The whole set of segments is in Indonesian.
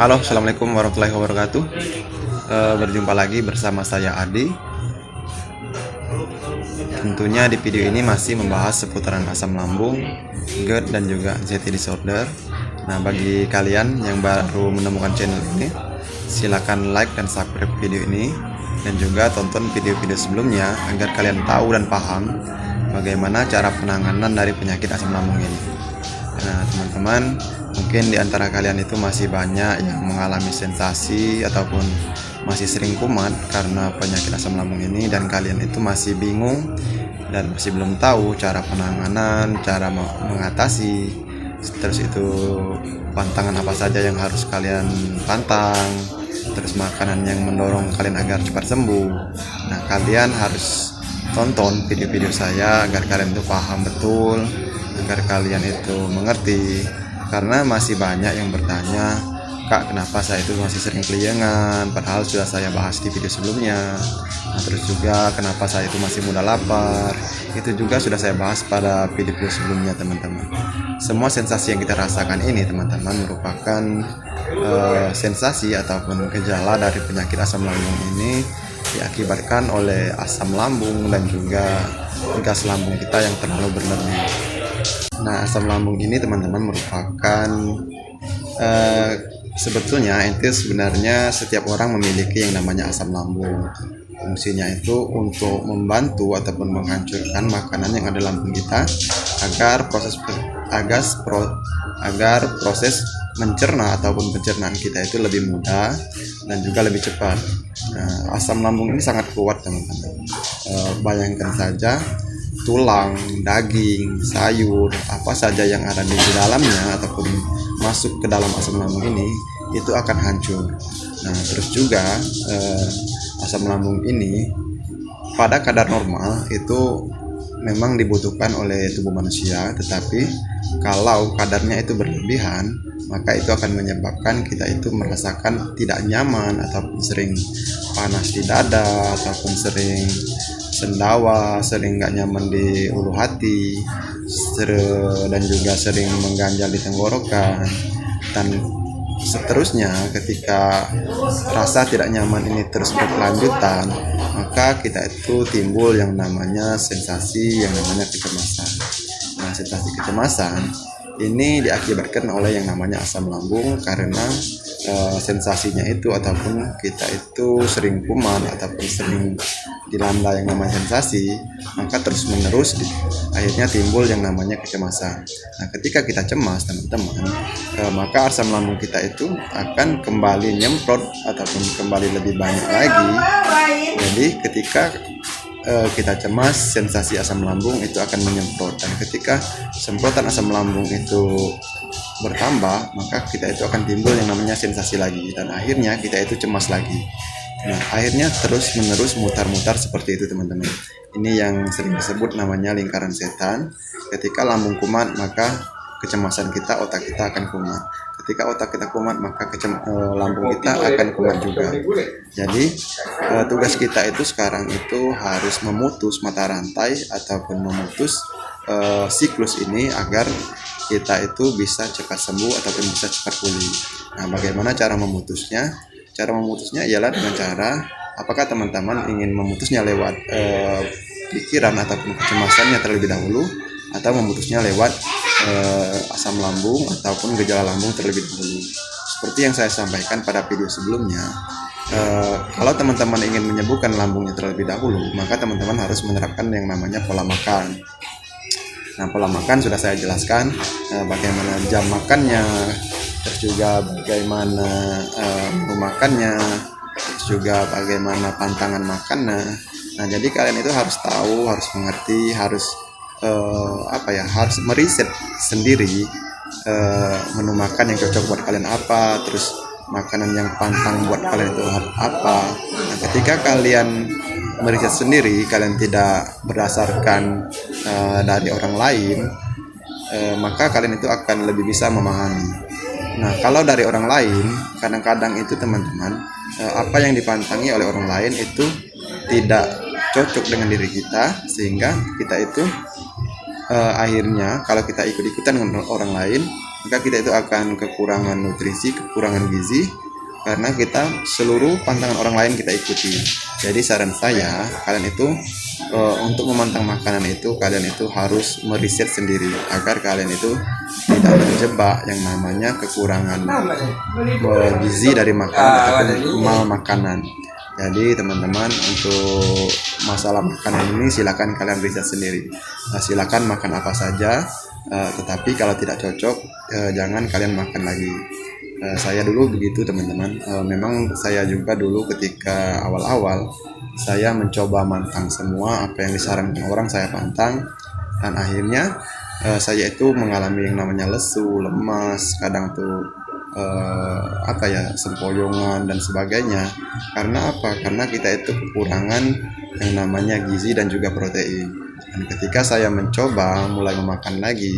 Halo, assalamualaikum warahmatullahi wabarakatuh. Berjumpa lagi bersama saya Adi. Tentunya di video ini masih membahas seputaran asam lambung, GERD dan juga anxiety disorder. Nah, bagi kalian yang baru menemukan channel ini, silakan like dan subscribe video ini dan juga tonton video-video sebelumnya agar kalian tahu dan paham bagaimana cara penanganan dari penyakit asam lambung ini. Nah, teman-teman, mungkin di antara kalian itu masih banyak yang mengalami sensasi ataupun masih sering kumat karena penyakit asam lambung ini, dan kalian itu masih bingung dan masih belum tahu cara penanganan, cara mengatasi, terus itu pantangan apa saja yang harus kalian pantang, terus makanan yang mendorong kalian agar cepat sembuh. Nah, kalian harus tonton video-video saya agar kalian itu paham betul, agar kalian itu mengerti, karena masih banyak yang bertanya, "Kak, kenapa saya itu masih sering keliengan padahal sudah saya bahas di video sebelumnya." Nah, terus juga kenapa saya itu masih mudah lapar, itu juga sudah saya bahas pada video sebelumnya, teman-teman. Semua sensasi yang kita rasakan ini, teman-teman, merupakan sensasi ataupun gejala dari penyakit asam lambung ini diakibatkan oleh asam lambung dan juga gas lambung kita yang terlalu berlebih. Nah, asam lambung ini, teman-teman, merupakan sebetulnya itu sebenarnya setiap orang memiliki yang namanya asam lambung. Fungsinya itu untuk membantu ataupun menghancurkan makanan yang ada lambung kita agar proses mencerna ataupun pencernaan kita itu lebih mudah dan juga lebih cepat. Nah, asam lambung ini sangat kuat, teman-teman. Bayangkan saja, tulang, daging, sayur, apa saja yang ada di dalamnya ataupun masuk ke dalam asam lambung ini itu akan hancur. Nah, terus juga asam lambung ini pada kadar normal itu memang dibutuhkan oleh tubuh manusia, tetapi kalau kadarnya itu berlebihan, maka itu akan menyebabkan kita itu merasakan tidak nyaman ataupun sering panas di dada ataupun sering sendawa, sering nggak nyaman di ulu hati, dan juga sering mengganjal di tenggorokan, dan seterusnya. Ketika rasa tidak nyaman ini terus berkelanjutan, maka kita itu timbul yang namanya sensasi yang namanya kecemasan. Nah, sensasi kecemasan ini diakibatkan oleh yang namanya asam lambung, karena sensasinya itu ataupun kita itu sering kumat ataupun sering dilanda yang namanya sensasi, maka terus menerus akhirnya timbul yang namanya kecemasan. Nah, ketika kita cemas, teman-teman, maka asam lambung kita itu akan kembali nyemprot ataupun kembali lebih banyak lagi. Jadi ketika kita cemas, sensasi asam lambung itu akan menyemprot, dan ketika semprotan asam lambung itu bertambah, maka kita itu akan timbul yang namanya sensasi lagi, dan akhirnya kita itu cemas lagi. Nah, akhirnya terus menerus mutar-mutar seperti itu, teman-teman. Ini yang sering disebut namanya lingkaran setan. Ketika lambung kumat, maka kecemasan kita, otak kita akan kumat. Ketika otak kita kumat, maka lambung kita akan kumat juga. Jadi tugas kita itu sekarang itu harus memutus mata rantai ataupun memutus siklus ini agar kita itu bisa cepat sembuh ataupun bisa cepat pulih. Nah, bagaimana cara memutusnya? Cara memutusnya ialah dengan cara, apakah teman-teman ingin memutusnya lewat pikiran ataupun kecemasannya terlebih dahulu, atau memutusnya lewat asam lambung ataupun gejala lambung terlebih dahulu. Seperti yang saya sampaikan pada video sebelumnya, kalau teman-teman ingin menyembuhkan lambungnya terlebih dahulu, maka teman-teman harus menerapkan yang namanya pola makan. Nah, pola makan sudah saya jelaskan, bagaimana jam makannya, terus juga bagaimana menu makannya, terus juga bagaimana pantangan makannya. Nah, jadi kalian itu harus tahu, harus mengerti, harus harus meriset sendiri menu makan yang cocok buat kalian apa, terus makanan yang pantang buat kalian itu apa. Nah, ketika kalian meriset sendiri, kalian tidak berdasarkan dari orang lain, maka kalian itu akan lebih bisa memahami. Nah, kalau dari orang lain, kadang-kadang itu, teman-teman, apa yang dipantangi oleh orang lain itu tidak cocok dengan diri kita, sehingga kita itu akhirnya kalau kita ikut-ikutan dengan orang lain, maka kita itu akan kekurangan nutrisi, kekurangan gizi, karena kita seluruh pantangan orang lain kita ikuti. Jadi saran saya, kalian itu untuk memantang makanan itu kalian itu harus meriset sendiri agar kalian itu tidak terjebak yang namanya kekurangan gizi dari makanan ataupun mal makanan. Jadi teman-teman, untuk masalah makanan ini silakan kalian riset sendiri. Silakan makan apa saja, tetapi kalau tidak cocok jangan kalian makan lagi. Saya dulu begitu teman-teman. Memang saya juga dulu ketika awal-awal saya mencoba mantang semua apa yang disarankan orang, saya pantang, dan akhirnya saya itu mengalami yang namanya lesu, lemas, kadang tuh sempoyongan dan sebagainya. Karena apa? Karena kita itu kekurangan yang namanya gizi dan juga protein. Dan ketika saya mencoba mulai memakan lagi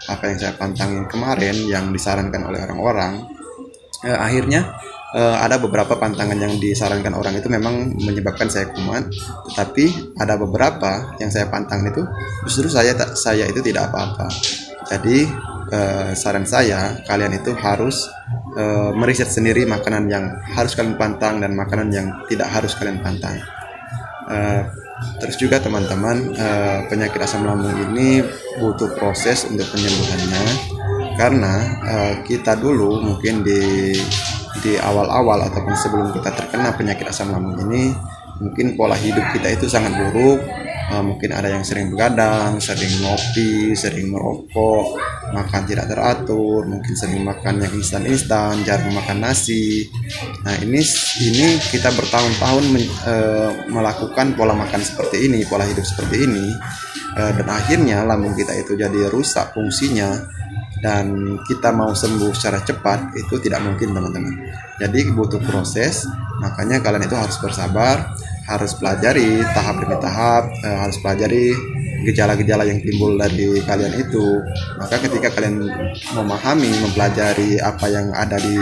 apa yang saya pantangin kemarin yang disarankan oleh orang-orang, akhirnya ada beberapa pantangan yang disarankan orang itu memang menyebabkan saya kumat, tetapi ada beberapa yang saya pantang itu justru saya itu tidak apa-apa. Jadi saran saya, kalian itu harus meriset sendiri makanan yang harus kalian pantang dan makanan yang tidak harus kalian pantang. Terus juga teman-teman, penyakit asam lambung ini butuh proses untuk penyembuhannya, karena kita dulu mungkin di awal-awal ataupun sebelum kita terkena penyakit asam lambung ini, mungkin pola hidup kita itu sangat buruk. Mungkin ada yang sering begadang, sering ngopi, sering merokok, makan tidak teratur, mungkin sering makan yang instan-instan, jarang makan nasi. Nah ini kita bertahun-tahun melakukan pola makan seperti ini, pola hidup seperti ini, dan akhirnya lambung kita itu jadi rusak fungsinya, dan kita mau sembuh secara cepat itu tidak mungkin teman-teman. Jadi butuh proses, makanya kalian itu harus bersabar, harus pelajari tahap demi tahap, harus pelajari gejala-gejala yang timbul dari kalian itu. Maka ketika kalian memahami, mempelajari apa yang ada di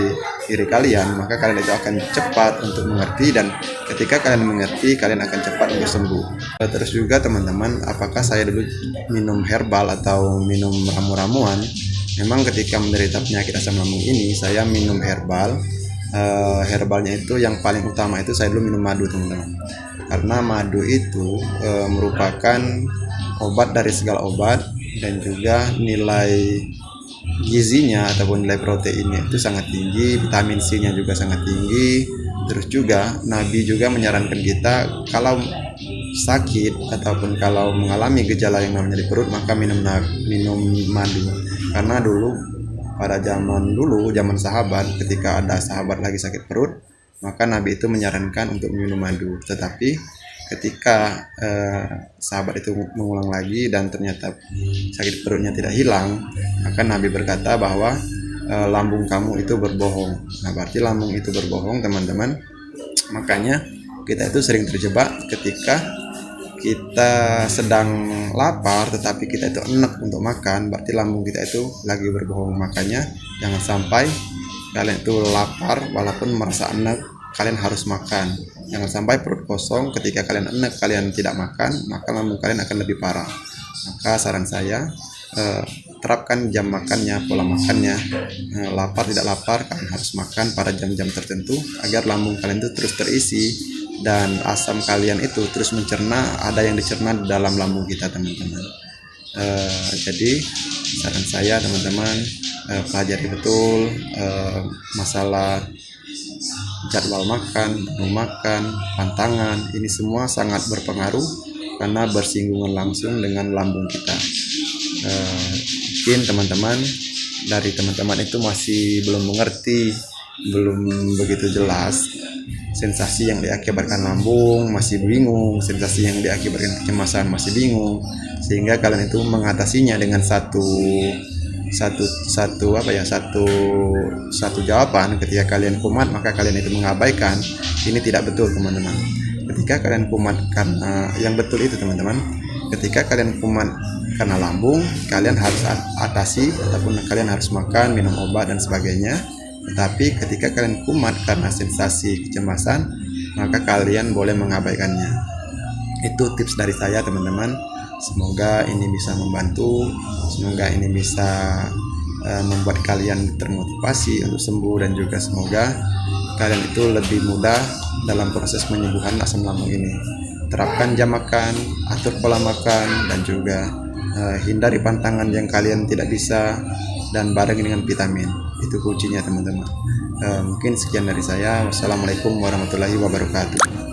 diri kalian, maka kalian itu akan cepat untuk mengerti, dan ketika kalian mengerti, kalian akan cepat untuk sembuh. Terus juga teman-teman, apakah saya dulu minum herbal atau minum ramu-ramuan? Memang ketika menderita penyakit asam lambung ini, saya minum herbal. Herbalnya itu yang paling utama itu saya dulu minum madu teman-teman, karena madu itu merupakan obat dari segala obat, dan juga nilai gizinya ataupun nilai proteinnya itu sangat tinggi, vitamin C nya juga sangat tinggi. Terus juga Nabi juga menyarankan kita kalau sakit ataupun kalau mengalami gejala yang namanya di perut, maka minum madu. Karena dulu pada zaman sahabat, ketika ada sahabat lagi sakit perut, maka Nabi itu menyarankan untuk minum madu. Tetapi ketika sahabat itu mengulang lagi dan ternyata sakit perutnya tidak hilang, maka Nabi berkata bahwa lambung kamu itu berbohong. Nah, berarti lambung itu berbohong teman-teman. Makanya kita itu sering terjebak ketika kita sedang lapar tetapi kita itu enek untuk makan, berarti lambung kita itu lagi berbohong. Makanya jangan sampai kalian itu lapar walaupun merasa enek, kalian harus makan. Jangan sampai perut kosong ketika kalian enek, kalian tidak makan, maka lambung kalian akan lebih parah. Maka saran saya, terapkan jam makannya, pola makannya. Lapar tidak lapar, kalian harus makan pada jam-jam tertentu agar lambung kalian itu terus terisi dan asam kalian itu terus mencerna, ada yang dicerna di dalam lambung kita teman-teman. Jadi saran saya teman-teman, pelajari betul masalah jadwal makan, menu makan, pantangan, ini semua sangat berpengaruh karena bersinggungan langsung dengan lambung kita. Mungkin teman-teman dari teman-teman itu masih belum mengerti, belum begitu jelas sensasi yang diakibatkan lambung, masih bingung, sensasi yang diakibatkan kecemasan masih bingung, sehingga kalian itu mengatasinya dengan satu jawaban. Ketika kalian kumat maka kalian itu mengabaikan. Ini tidak betul teman-teman. Ketika kalian kumat karena yang betul itu teman-teman, ketika kalian kumat karena lambung, kalian harus atasi ataupun kalian harus makan, minum obat dan sebagainya. Tetapi ketika kalian kumat karena sensasi kecemasan, maka kalian boleh mengabaikannya. Itu tips dari saya teman-teman. Semoga ini bisa membantu, semoga ini bisa membuat kalian termotivasi untuk sembuh, dan juga semoga kalian itu lebih mudah dalam proses menyembuhkan asam lambung ini. Terapkan jam makan, atur pola makan, dan juga hindari pantangan yang kalian tidak bisa, dan barengi dengan vitamin. Itu kuncinya teman-teman. Mungkin sekian dari saya. Wassalamualaikum warahmatullahi wabarakatuh.